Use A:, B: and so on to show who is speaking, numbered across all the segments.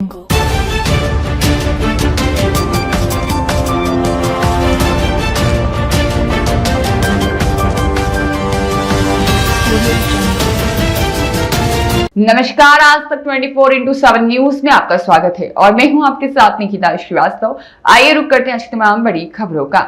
A: नमस्कार, आज तक 24/7 न्यूज में आपका स्वागत है और मैं हूं आपके साथ निकिता श्रीवास्तव। आइए रुक करते हैं आज की तमाम बड़ी खबरों का।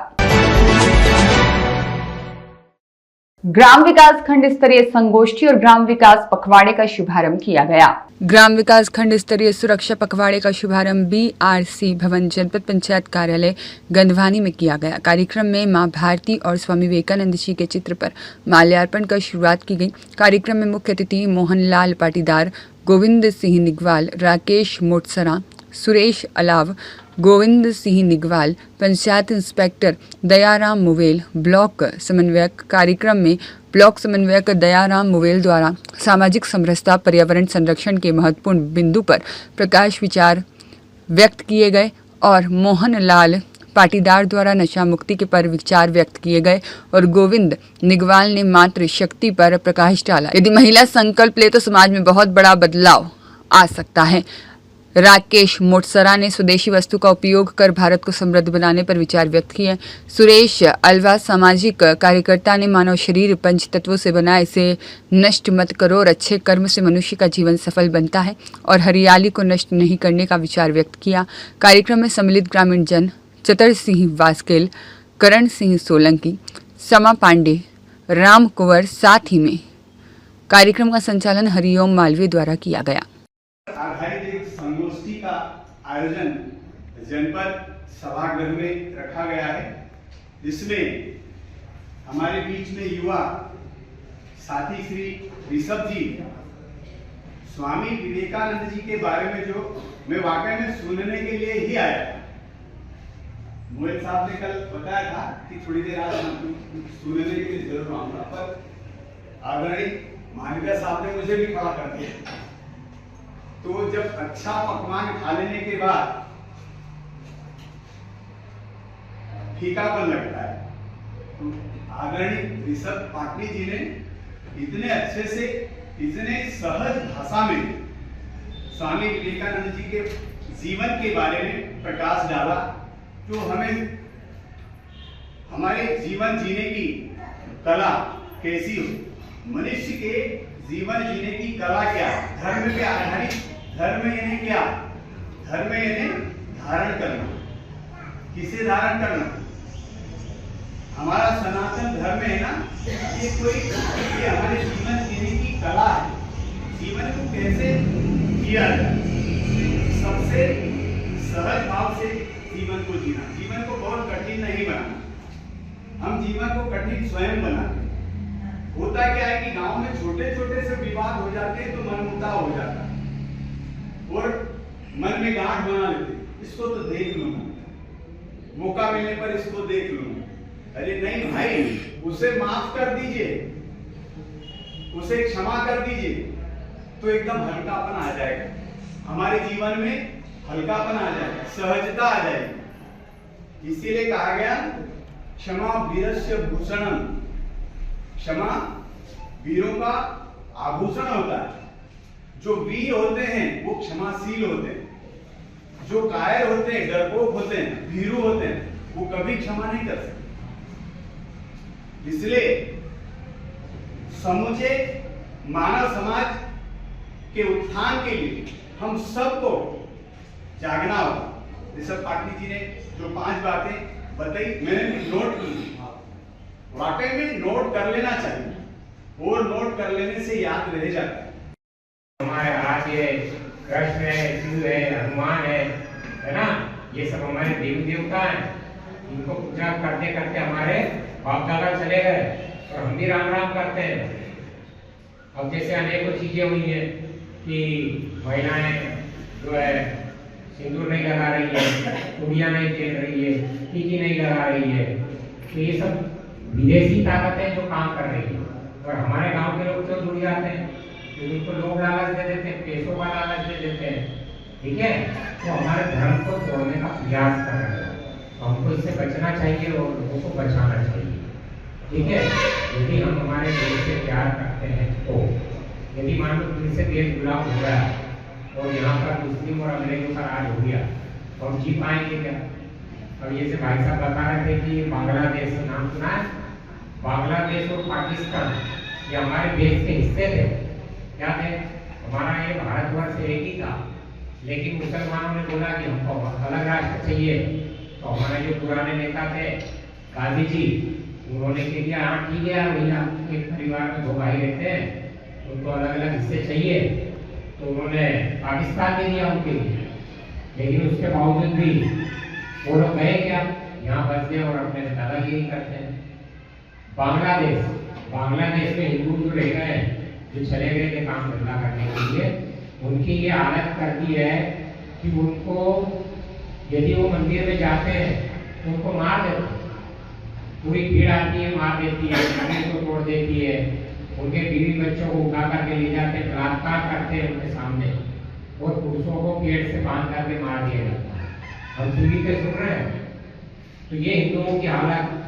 A: ग्राम विकास खंड स्तरीय संगोष्ठी और ग्राम विकास पखवाड़े का शुभारंभ किया गया। ग्राम विकास खंड स्तरीय सुरक्षा पखवाड़े का शुभारंभ BRC भवन जनपद पंचायत कार्यालय गंधवानी में किया गया। कार्यक्रम में मां भारती और स्वामी विवेकानंद जी के चित्र पर माल्यार्पण कर शुरुआत की गई। कार्यक्रम में मुख्य अतिथि मोहनलाल पाटीदार, गोविंद सिंह निगवाल, राकेश मोटसरा, सुरेश अलाव, गोविंद सिंह निगवाल, पंचायत इंस्पेक्टर दयाराम मुवेल, ब्लॉक समन्वयक। कार्यक्रम में ब्लॉक समन्वयक दयाराम मुवेल द्वारा सामाजिक समरसता, पर्यावरण संरक्षण के महत्वपूर्ण बिंदु पर प्रकाश विचार व्यक्त किए गए और मोहनलाल पाटीदार द्वारा नशा मुक्ति के पर विचार व्यक्त किए गए और गोविंद निगवाल ने मातृ शक्ति पर प्रकाश डाला। यदि महिला संकल्प ले तो समाज में बहुत बड़ा बदलाव आ सकता है। राकेश मोटसरा ने स्वदेशी वस्तु का उपयोग कर भारत को समृद्ध बनाने पर विचार व्यक्त किए। सुरेश अल्वा सामाजिक कार्यकर्ता ने मानव शरीर पंच तत्वों से बना, इसे नष्ट मत करो और अच्छे कर्म से मनुष्य का जीवन सफल बनता है और हरियाली को नष्ट नहीं करने का विचार व्यक्त किया। कार्यक्रम में सम्मिलित ग्रामीण जन चतर सिंह वास्केल, करण सिंह सोलंकी, समा पांडे, राम कुंवर, साथ ही में कार्यक्रम का संचालन हरिओम मालवीय द्वारा किया गया।
B: संगोष्ठी का आयोजन जनपद सभागृह में रखा गया है, जिसमें हमारे बीच में युवा साथी श्री ऋषभ जी स्वामी विवेकानंद जी के बारे में जो मैं वाकई में सुनने के लिए ही आया था। मोहित साहब ने कल बताया था कि थोड़ी देर आज सुनने के लिए जरूर आऊंगा, पर आदरणीय मानवीय साहब ने मुझे भी खड़ा कर दिया। तो जब अच्छा पकवान खा लेने के बाद फीकापन लगता है, तो आदरणीय ऋषभ पाटनी जी ने इतने अच्छे से, इतने सहज भाषा में स्वामी विवेकानंद जी के जीवन के बारे में प्रकाश डाला, जो हमें हमारे जीवन जीने की कला कैसी हो, मनुष्य के जीवन जीने की कला क्या, धर्म पे आधारित, धर्म यानी क्या, धर्म यानी धारण करना। किसे धारण करना? हमारा सनातन धर्म है ना, ये हमारे जीवन जीने की कला है। जीवन को कैसे जिया जाए, सबसे सहज भाव से जीवन को जीना। जीवन को बहुत कठिन नहीं बनाना, हम जीवन को कठिन स्वयं बनाते। होता क्या है कि गांव में छोटे छोटे से विवाद हो जाते हैं तो मनमुटाव हो जाता है और मन में गांठ बना लेते, इसको तो देख लूंगा, मौका मिलने पर इसको देख लूंगा। अरे नहीं भाई, उसे माफ कर दीजिए, उसे क्षमा कर दीजिए, तो एकदम हल्कापन आ जाएगा, हमारे जीवन में हल्कापन आ जाएगा, सहजता आ जाएगी। इसीलिए कहा गया क्षमा वीरस्य भूषणम, क्षमा वीरों का आभूषण होता है। जो वीर होते हैं वो क्षमाशील होते हैं, जो कायर होते हैं, डरपोक होते हैं, भीरू होते हैं, वो कभी क्षमा नहीं कर सकते। इसलिए समूचे मानव समाज के उत्थान के लिए हम सबको जागना होगा। ऋषभ पाटनी जी ने जो 5 बातें बताई, मैंने नोट की, वाकई में नोट कर लेना चाहिए और नोट कर लेने से याद रह जाता है।
C: हमारे आज ये कृष्ण है, शिव है, हनुमान है ना, ये सब हमारे देवी देवता हैं। इनको पूजा करते करते हमारे बाप दादा चले गए और हम भी राम राम करते हैं। अब जैसे अनेकों चीजें हुई हैं कि महिलाएं जो है सिंदूर नहीं लगा रही है, चूड़ियां नहीं पहन रही है, टीकी नहीं लगा रही है, तो ये सब विदेशी ताकतें जो काम कर रही है। और हमारे गांव के लोग क्यों जुड़ जाते हैं? क्योंकि उनको लोग लालच दे देते हैं, पैसों का लालच दे देते हैं, ठीक है। तो हमारे धर्म को तोड़ने का प्रयास कर रहे हैं, तो हमको इससे बचना चाहिए और लोगों को बचाना चाहिए, ठीक है। यदि हम हमारे देश से प्यार करते हैं तो, यदि मान लो दिल से देश गुलाम हो गया और यहाँ पर मुस्लिम और अंग्रेजों का राज हो गया और जी पाएंगे क्या। और ये से भाई साहब बता रहे थे कि बांग्लादेश नाम सुना है, बांग्लादेश और पाकिस्तान ये हमारे देश के हिस्से थे। क्या थे? हमारा ये भारतवर्ष एक ही था, लेकिन मुसलमानों ने बोला कि हमको अलग राष्ट्र चाहिए। तो हमारे जो पुराने नेता थे गांधी जी, उन्होंने कह दिया हाँ ठीक है भैया, एक परिवार में 2 भाई रहते हैं, उनको अलग अलग हिस्से चाहिए। तो उन्होंने पाकिस्तान दे दिया उनके लिए, लेकिन उसके बावजूद भी वो लोग गए क्या, यहाँ बसते और अपने दादागिरी करते हैं। बांग्लादेश में हिंदू जो रह गए, जो चले गए थे काम धंधा करने के लिए, उनकी ये हालत कर दी है कि उनको यदि वो मंदिर में जाते हैं तो उनको मार देते हैं। पूरी भीड़ आती है, मार देती है, मंदिर को तोड़ देती है, उनके बीवी बच्चों को उठा करके ले जाते हैं, बलात्कार करते हैं उनके सामने, और पुरुषों को पेड़ से बांध करके मार दिया जाता है। हम टीवी पे सुन रहे हैं। तो ये हिंदुओं की हालत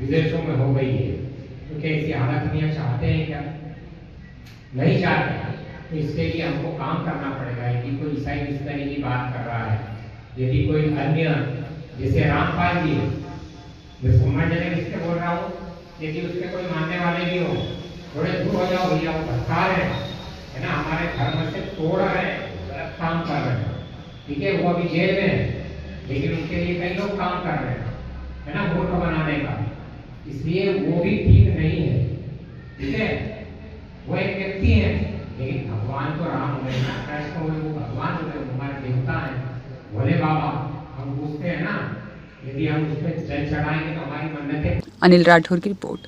C: विदेशों में हो गई है। तो क्या ऐसी हालत दुनिया चाहते हैं क्या? नहीं चाहते। तो इसके लिए हमको काम करना पड़ेगा। यदि कोई ईसाई इस तरह की बात कर रहा है, यदि कोई अन्य जैसे रामपाल जी, मैं सम्मानजनक इसके बोल रहा हूँ, यदि उसके कोई मानने वाले भी हो, थोड़े दूर हो जाओ भैया, वो भटका रहे है ना, हमारे धर्म से तोड़ रहे हैं, गलत काम कर रहे हैं। ठीक है, वो अभी जेल में है, लेकिन उनके लिए कई लोग काम कर रहे हैं, है ना, मूर्ख बनाने का। इसलिए वो भी ठीक नहीं है। ठीक है, वो एक व्यक्ति है, लेकिन भगवान तो राम हुए ना, कृष्ण हुए, वो भगवान हुए, हमारे देवता है, भोले बाबा। हम पूछते हैं ना, यदि हम उस पर जल चढ़ाएंगे तो हमारी मन्नतें।
A: अनिल राठौर की रिपोर्ट।